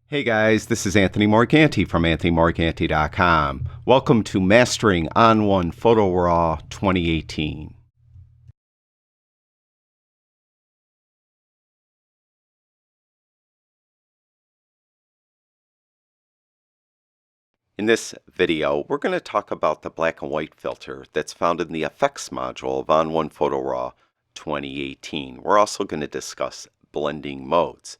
Hey guys, this is Anthony Morganti from AnthonyMorganti.com. Welcome to Mastering On1 Photo RAW 2018. In this video, we're going to talk about the black and white filter that's found in the Effects module of On1 Photo RAW 2018. We're also going to discuss blending modes.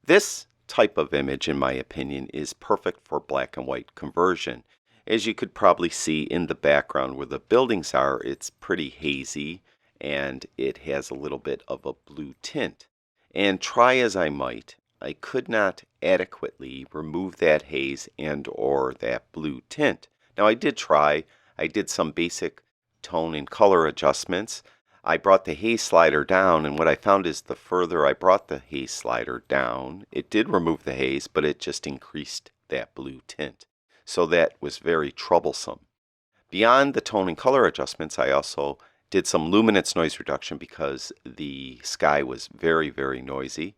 This type of image, in my opinion, is perfect for black and white conversion. As you could probably see in the background where the buildings are, it's pretty hazy and it has a little bit of a blue tint. And try as I might, I could not adequately remove that haze and or that blue tint. Now I did try. I did some basic tone and color adjustments. I brought the haze slider down, and what I found is the further I brought the haze slider down, it did remove the haze, but it just increased that blue tint. So that was very troublesome. Beyond the tone and color adjustments, I also did some luminance noise reduction because the sky was very, very noisy,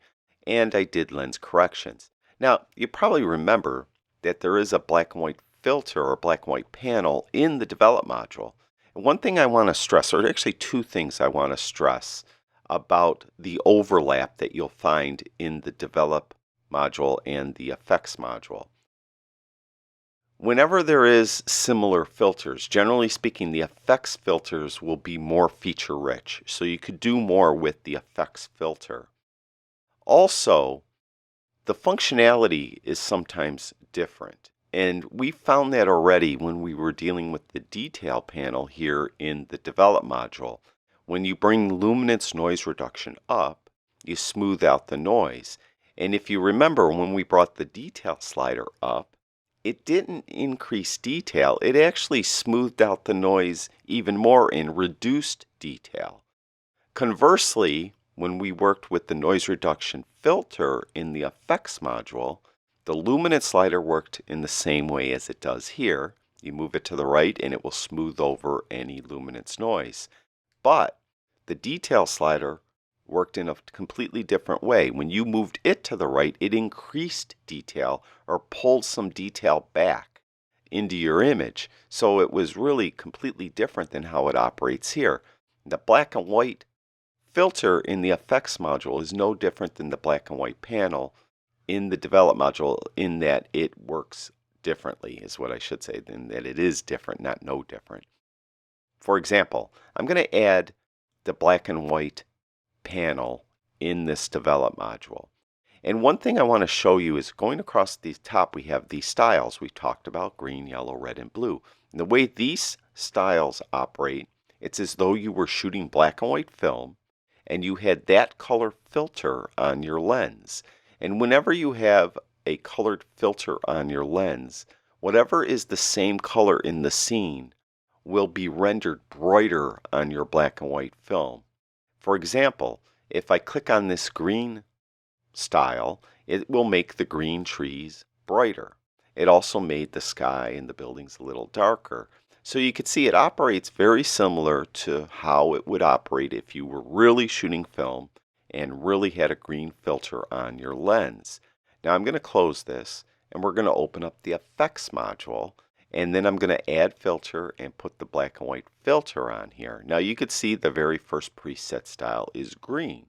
and I did lens corrections. Now, you probably remember that there is a black and white filter or black and white panel in the Develop module. And one thing I want to stress, or actually two things I want to stress about the overlap that you'll find in the Develop module and the Effects module. Whenever there is similar filters, generally speaking, the effects filters will be more feature rich. So you could do more with the effects filter. Also, the functionality is sometimes different. And we found that already when we were dealing with the detail panel here in the Develop module. When you bring luminance noise reduction up, you smooth out the noise. And if you remember when we brought the detail slider up, it didn't increase detail. It actually smoothed out the noise even more and reduced detail. Conversely, when we worked with the noise reduction filter in the Effects module, the luminance slider worked in the same way as it does here. You move it to the right and it will smooth over any luminance noise. But the detail slider worked in a completely different way. When you moved it to the right, it increased detail or pulled some detail back into your image. So it was really completely different than how it operates here. The black and white filter in the Effects module is no different than the black and white panel in the Develop module, in that it works differently, is what I should say, than that it is different, not no different. For example, I'm going to add the black and white panel in this Develop module. And one thing I want to show you is going across the top we have these styles we talked about: green, yellow, red, and blue. And the way these styles operate, it's as though you were shooting black and white film and you had that color filter on your lens. And whenever you have a colored filter on your lens, whatever is the same color in the scene will be rendered brighter on your black and white film. For example, if I click on this green style, it will make the green trees brighter. It also made the sky and the buildings a little darker. So you can see it operates very similar to how it would operate if you were really shooting film and really had a green filter on your lens. Now I'm going to close this and we're going to open up the Effects module, and then I'm going to add filter and put the black and white filter on here. Now you could see the very first preset style is green.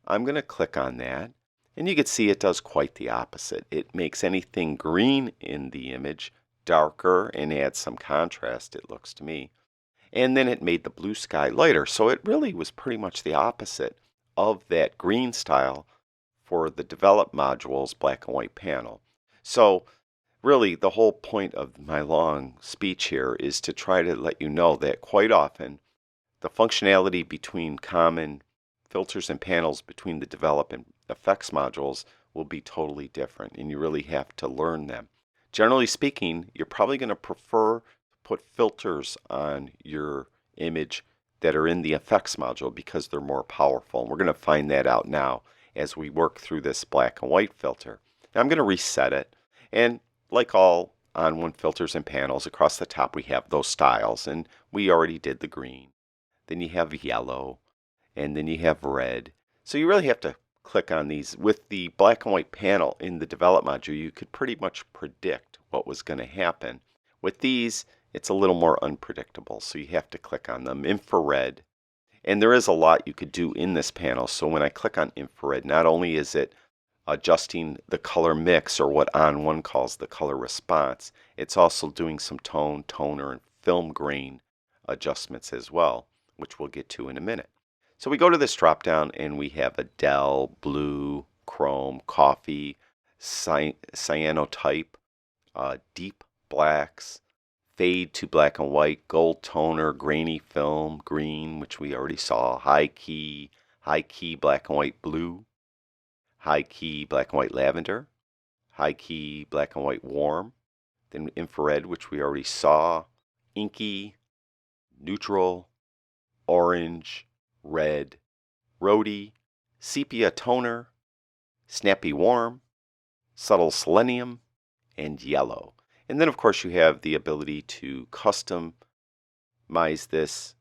I'm going to click on that and you can see it does quite the opposite. It makes anything green in the image darker and adds some contrast, it looks to me. And then it made the blue sky lighter. So it really was pretty much the opposite of that green style for the Develop module's black and white panel. So really the whole point of my long speech here is to try to let you know that quite often the functionality between common filters and panels between the Develop and Effects modules will be totally different, and you really have to learn them. Generally speaking, you're probably going to prefer to put filters on your image that are in the Effects module because they're more powerful. And we're going to find that out now as we work through this black and white filter. Now I'm going to reset it, and like all On1 filters and panels, across the top we have those styles, and we already did the green. Then you have yellow, and then you have red. So you really have to click on these. With the black and white panel in the develop module, you could pretty much predict what was going to happen. With these, it's a little more unpredictable, so you have to click on them. Infrared, and there is a lot you could do in this panel. So when I click on infrared, not only is it adjusting the color mix, or what On1 calls the color response, it's also doing some tone, toner, and film grain adjustments as well, which we'll get to in a minute. So we go to this drop down and we have a Dell, blue, chrome, coffee, cyanotype, deep blacks, fade to black and white, gold toner, grainy film, green, which we already saw, high key black and white blue, high key black and white lavender, high key black and white warm, then infrared, which we already saw, inky, neutral, orange, red, rhody, sepia toner, snappy warm, subtle selenium, and yellow. And then of course you have the ability to customize this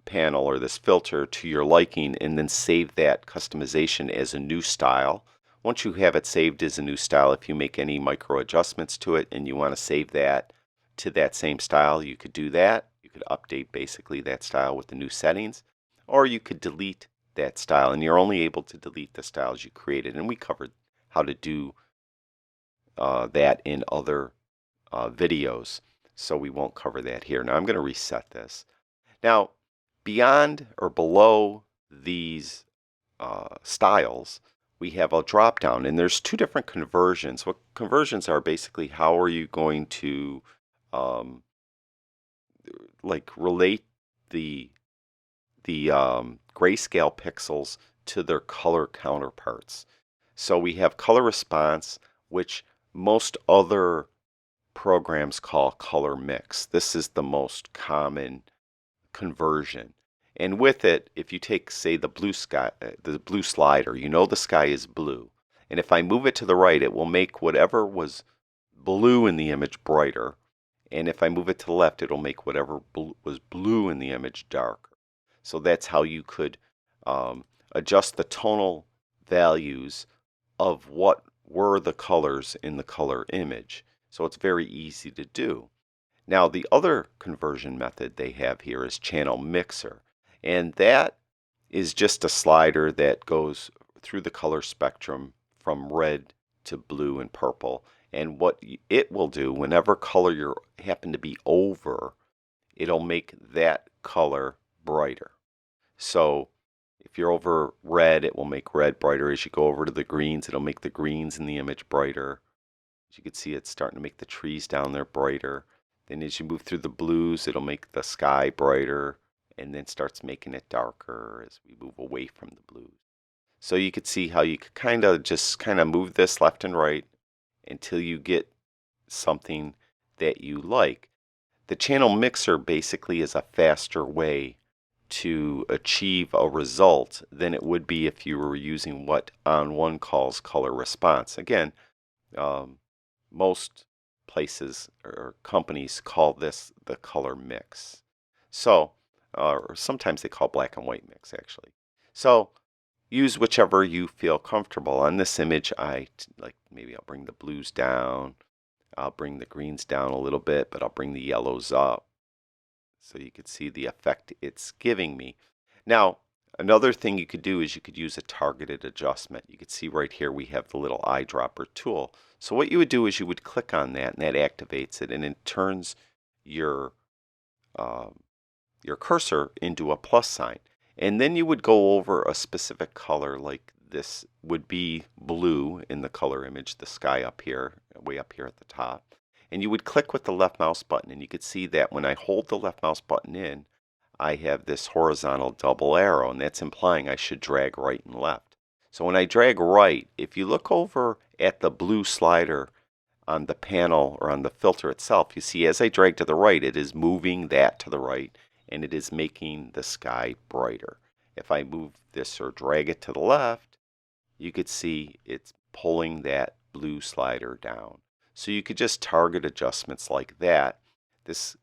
panel or this filter to your liking, and then save that customization as a new style. Once you have it saved as a new style, if you make any micro adjustments to it and you want to save that to that same style, you could do that. You could update basically that style with the new settings, or you could delete that style, and you're only able to delete the styles you created. And we covered how to do that in other videos, so we won't cover that here. Now I'm going to reset this. Now, beyond or below these styles, we have a drop down, and there's two different conversions. What conversions are basically, how are you going to like relate the grayscale pixels to their color counterparts. So we have color response, which most other programs call color mix. This is the most common conversion. And with it, if you take, say, the blue sky, the blue slider, you know the sky is blue. And if I move it to the right, it will make whatever was blue in the image brighter. And if I move it to the left, it'll make whatever was blue in the image darker. So that's how you could adjust the tonal values of what were the colors in the color image. So it's very easy to do. Now the other conversion method they have here is channel mixer, and that is just a slider that goes through the color spectrum from red to blue and purple. And what it will do, whenever color you happen to be over, it'll make that color brighter. So if you're over red, it will make red brighter. As you go over to the greens, it'll make the greens in the image brighter. As you can see, it's starting to make the trees down there brighter. Then as you move through the blues, it'll make the sky brighter, and then starts making it darker as we move away from the blues. So you could see how you could kind of move this left and right until you get something that you like. The channel mixer basically is a faster way to achieve a result than it would be if you were using what On1 calls color response. Again, most places or companies call this the color mix. So, or sometimes they call black and white mix actually. So use whichever you feel comfortable. On this image, maybe I'll bring the blues down. I'll bring the greens down a little bit, but I'll bring the yellows up so you can see the effect it's giving me. Now, another thing you could do is you could use a targeted adjustment. You can see right here we have the little eyedropper tool. So what you would do is you would click on that, and that activates it, and it turns your cursor into a plus sign. And then you would go over a specific color, like this would be blue in the color image, the sky up here, way up here at the top. And you would click with the left mouse button, and you could see that when I hold the left mouse button in, I have this horizontal double arrow, and that's implying I should drag right and left. So when I drag right, if you look over at the blue slider on the panel or on the filter itself, you see as I drag to the right, it is moving that to the right, and it is making the sky brighter. If I move this or drag it to the left, you could see it's pulling that blue slider down. So you could just target adjustments like that. This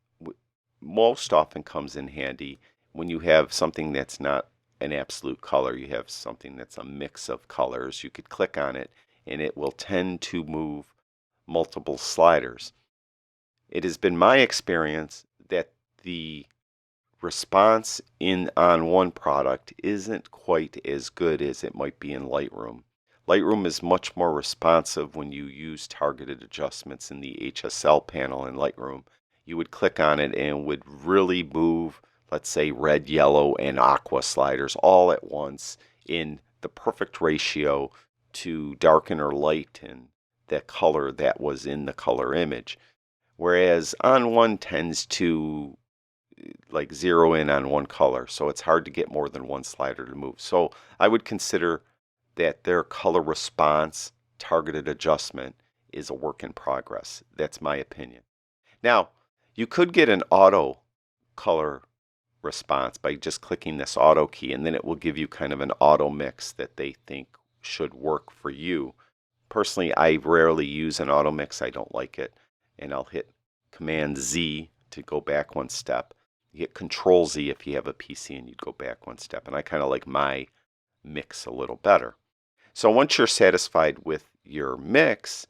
most often comes in handy when you have something that's not an absolute color. You have something that's a mix of colors. You could click on it and it will tend to move multiple sliders. It has been my experience that the response in On1 product isn't quite as good as it might be in Lightroom. Lightroom is much more responsive when you use targeted adjustments in the HSL panel in Lightroom. You would click on it and would really move, let's say, red, yellow, and aqua sliders all at once in the perfect ratio to darken or lighten the color that was in the color image. Whereas On1 tends to like zero in on one color, so it's hard to get more than one slider to move. So I would consider that their color response targeted adjustment is a work in progress. That's my opinion. Now, you could get an auto color response by just clicking this auto key, and then it will give you kind of an auto mix that they think should work for you. Personally, I rarely use an auto mix. I don't like it, and I'll hit Command Z to go back one step. You hit Control Z if you have a PC and you'd go back one step, and I kind of like my mix a little better. So once you're satisfied with your mix,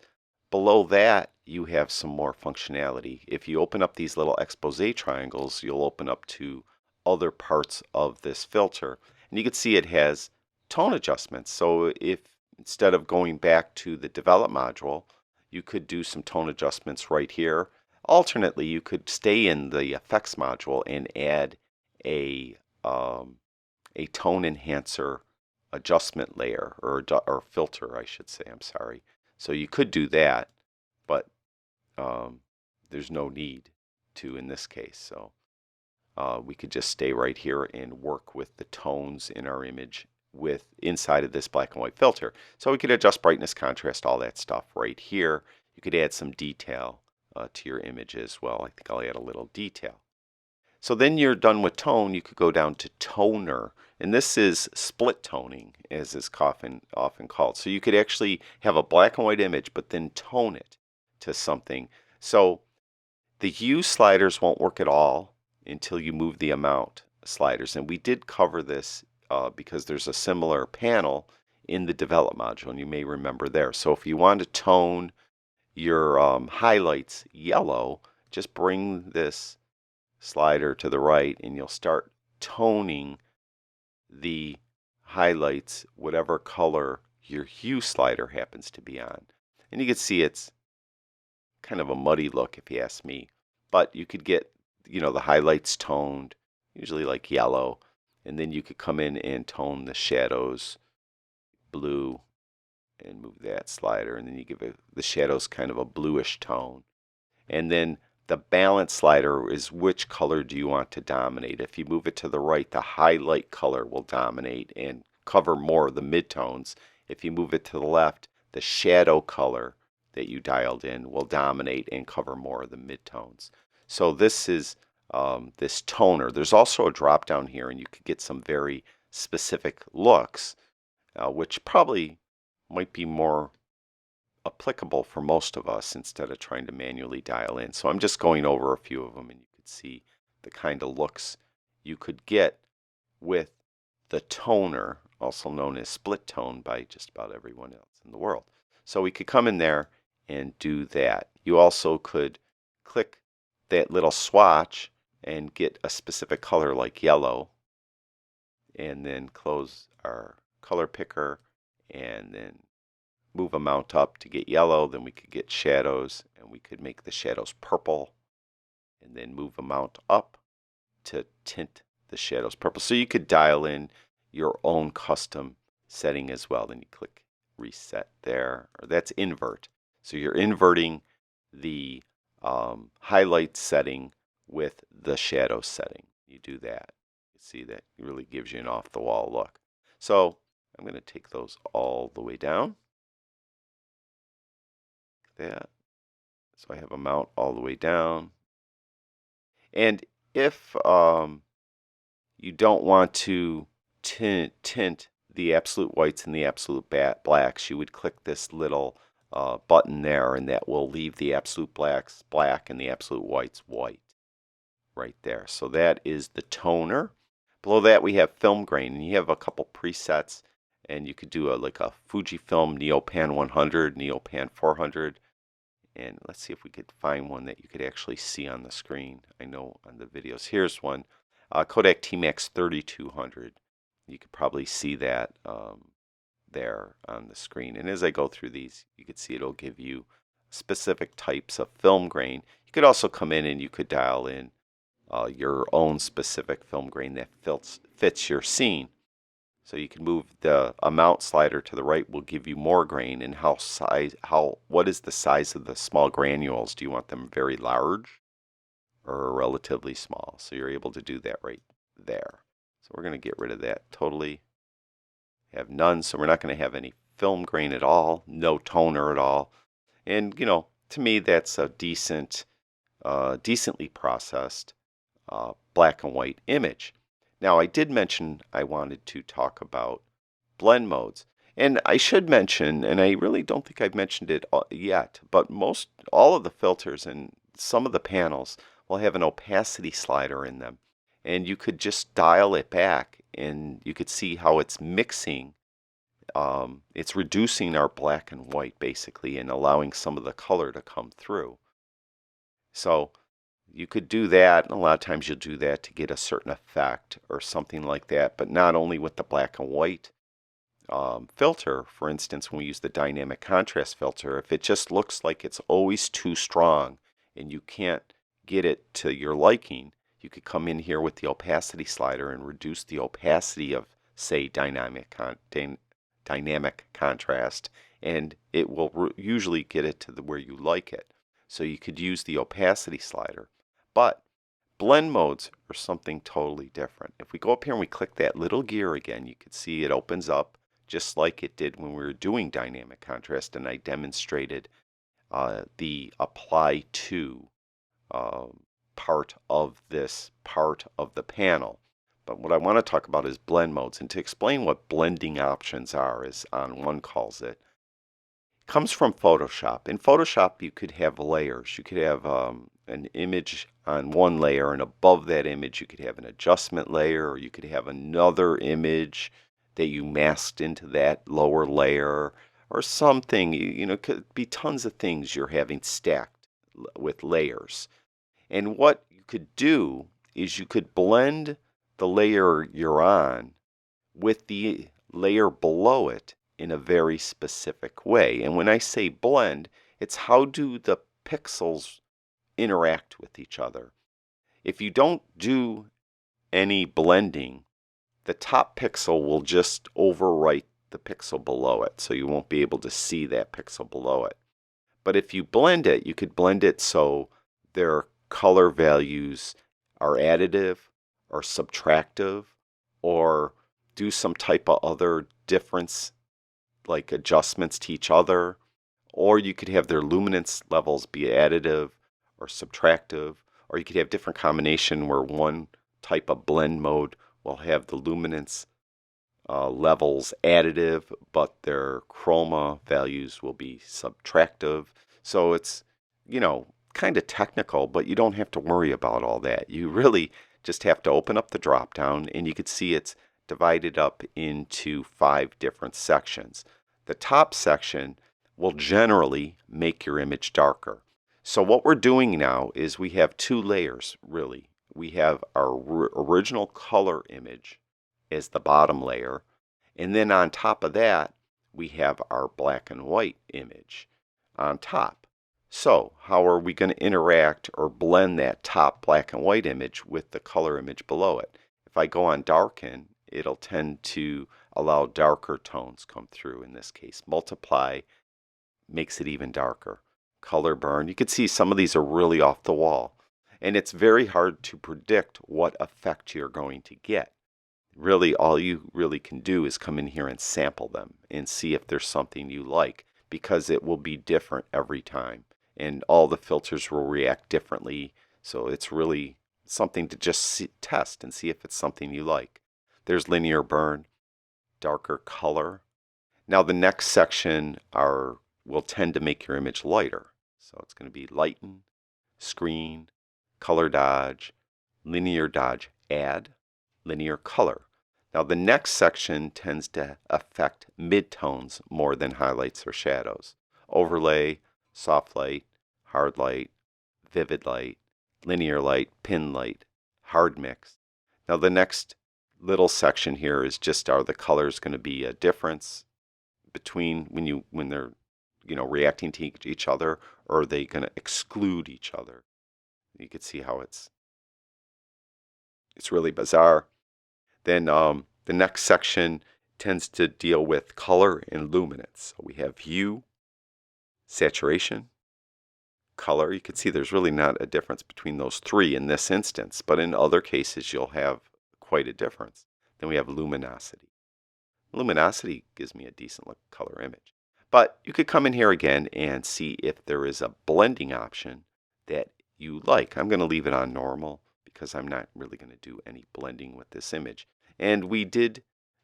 below that you have some more functionality. If you open up these little expose triangles, you'll open up to other parts of this filter, and you can see it has tone adjustments. So if instead of going back to the develop module, you could do some tone adjustments right here. Alternately, you could stay in the effects module and add a tone enhancer adjustment layer, or filter, I should say. I'm sorry. So you could do that, but there's no need to in this case. So we could just stay right here and work with the tones in our image with inside of this black and white filter. So we could adjust brightness, contrast, all that stuff right here. You could add some detail to your image as well. I think I'll add a little detail. So then you're done with tone. You could go down to toner, and this is split toning, as is often called. So you could actually have a black and white image, but then tone it to something. So the hue sliders won't work at all until you move the amount sliders, and we did cover this because there's a similar panel in the develop module, and you may remember there. So if you want to tone your highlights yellow, just bring this slider to the right and you'll start toning the highlights whatever color your hue slider happens to be on. And you can see it's kind of a muddy look if you ask me, but you could get, you know, the highlights toned, usually like yellow, and then you could come in and tone the shadows blue and move that slider, and then you give the shadows kind of a bluish tone. And then the balance slider is which color do you want to dominate. If you move it to the right, the highlight color will dominate and cover more of the midtones. If you move it to the left, the shadow color that you dialed in will dominate and cover more of the midtones. So this is this toner. There's also a drop down here, and you could get some very specific looks, which probably might be more applicable for most of us instead of trying to manually dial in. So I'm just going over a few of them, and you could see the kind of looks you could get with the toner, also known as split tone by just about everyone else in the world. So we could come in there and do that. You also could click that little swatch and get a specific color like yellow, and then close our color picker and then move amount up to get yellow. Then we could get shadows, and we could make the shadows purple, and then move amount up to tint the shadows purple. So you could dial in your own custom setting as well. Then you click reset there, or that's invert. So you're inverting the highlight setting with the shadow setting. You do that. You see that it really gives you an off the wall look. So I'm going to take those all the way down. That. So I have amount all the way down. And if you don't want to tint the absolute whites and the absolute blacks, you would click this little button there, and that will leave the absolute blacks black and the absolute whites white right there. So that is the toner. Below that we have film grain, and you have a couple presets, and you could do like a Fujifilm Neopan 100, Neopan 400, and let's see if we could find one that you could actually see on the screen. I know on the videos. Here's one, Kodak T-Max 3200. You could probably see that there on the screen. And as I go through these, you can see it'll give you specific types of film grain. You could also come in and you could dial in your own specific film grain that fits your scene. So you can move the amount slider to the right will give you more grain, and what is the size of the small granules? Do you want them very large or relatively small? So you're able to do that right there. So we're going to get rid of that totally. Have none, so we're not going to have any film grain at all, no toner at all. And to me that's a decently processed black and white image. Now I did mention I wanted to talk about blend modes, and I should mention, and I really don't think I've mentioned it yet, but all of the filters and some of the panels will have an opacity slider in them, and you could just dial it back and you could see how it's mixing. It's reducing our black and white basically and allowing some of the color to come through. So you could do that, and a lot of times you'll do that to get a certain effect or something like that, but not only with the black and white filter. For instance, when we use the dynamic contrast filter, if it just looks like it's always too strong and you can't get it to your liking, you could come in here with the opacity slider and reduce the opacity of, say, dynamic contrast, and it will usually get it to where you like it. So you could use the opacity slider. But blend modes are something totally different. If we go up here and we click that little gear again, you can see it opens up just like it did when we were doing dynamic contrast, and I demonstrated the apply to part of this part of the panel. But what I want to talk about is blend modes, and to explain what blending options are, as On1 calls it, comes from Photoshop. In Photoshop you could have layers. You could have an image on one layer, and above that image you could have an adjustment layer, or you could have another image that you masked into that lower layer, or something. It could be tons of things you're having stacked with layers. And what you could do is you could blend the layer you're on with the layer below it in a very specific way. And when I say blend, it's how do the pixels interact with each other. If you don't do any blending, the top pixel will just overwrite the pixel below it, so you won't be able to see that pixel below it. But if you blend it, you could blend it so their color values are additive or subtractive, or do some type of other difference like adjustments to each other, or you could have their luminance levels be additive or subtractive, or you could have different combination where one type of blend mode will have the luminance levels additive, but their chroma values will be subtractive. So it's, kind of technical, but you don't have to worry about all that. You really just have to open up the drop down, and you can see it's divided up into 5 different sections. The top section will generally make your image darker. So what we're doing now is we have 2 layers, really. We have our original color image as the bottom layer, and then on top of that we have our black and white image on top. So how are we going to interact or blend that top black and white image with the color image below it? If I go on darken, it'll tend to allow darker tones come through. In this case, multiply makes it even darker. Color burn, you can see some of these are really off the wall, and it's very hard to predict what effect you're going to get. Really, all you really can do is come in here and sample them and see if there's something you like, because it will be different every time, and all the filters will react differently. So it's really something to just test and see if it's something you like. There's linear burn, darker color. Now the next section will tend to make your image lighter. So it's going to be lighten, screen, color dodge, linear dodge, add, linear color. Now the next section tends to affect midtones more than highlights or shadows. Overlay, soft light, hard light, vivid light, linear light, pin light, hard mix. Now the next little section here is just, are the colors going to be a difference between when they're reacting to each other, or are they going to exclude each other? You can see how it's really bizarre. Then the next section tends to deal with color and luminance. So we have hue, saturation, color. You can see there's really not a difference between those three in this instance, but in other cases you'll have quite a difference. Then we have luminosity. Luminosity gives me a decent look color image. But you could come in here again and see if there is a blending option that you like. I'm going to leave it on normal because I'm not really going to do any blending with this image. And we did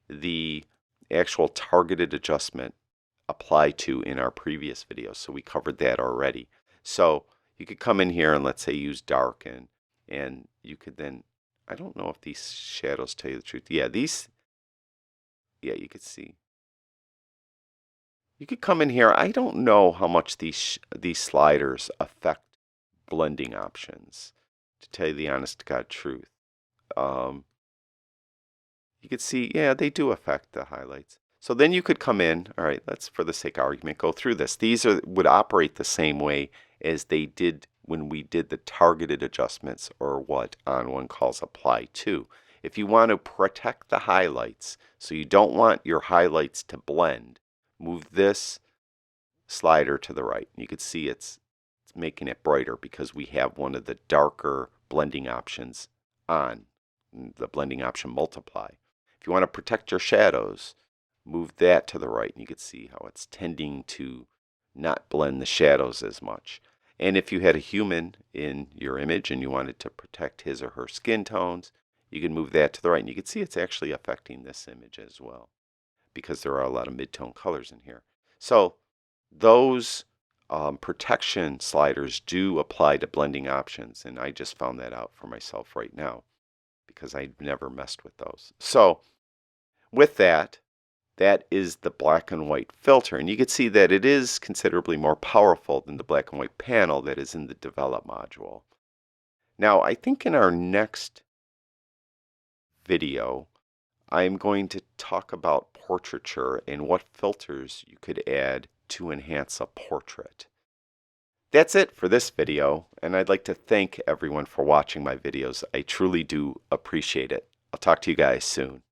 the actual targeted adjustment apply to in our previous video, so we covered that already. So you could come in here and let's say use darken, and you could then, I don't know if these shadows tell you the truth. Yeah, you could see. You could come in here. I don't know how much these sliders affect blending options, to tell you the honest to God truth. You could see, yeah, they do affect the highlights. So then you could come in, all right, let's, for the sake of argument, go through this. These would operate the same way as they did when we did the targeted adjustments, or what On1 calls apply to. If you want to protect the highlights, so you don't want your highlights to blend, move this slider to the right. You can see it's making it brighter because we have one of the darker blending options on, the blending option multiply. If you want to protect your shadows, move that to the right, and you can see how it's tending to not blend the shadows as much. And if you had a human in your image and you wanted to protect his or her skin tones, you can move that to the right, and you can see it's actually affecting this image as well, because there are a lot of mid-tone colors in here. So those protection sliders do apply to blending options, and I just found that out for myself right now because I never messed with those. So with that, that is the black and white filter, and you can see that it is considerably more powerful than the black and white panel that is in the develop module. Now I think in our next video I'm going to talk about portraiture and what filters you could add to enhance a portrait. That's it for this video, and I'd like to thank everyone for watching my videos. I truly do appreciate it. I'll talk to you guys soon.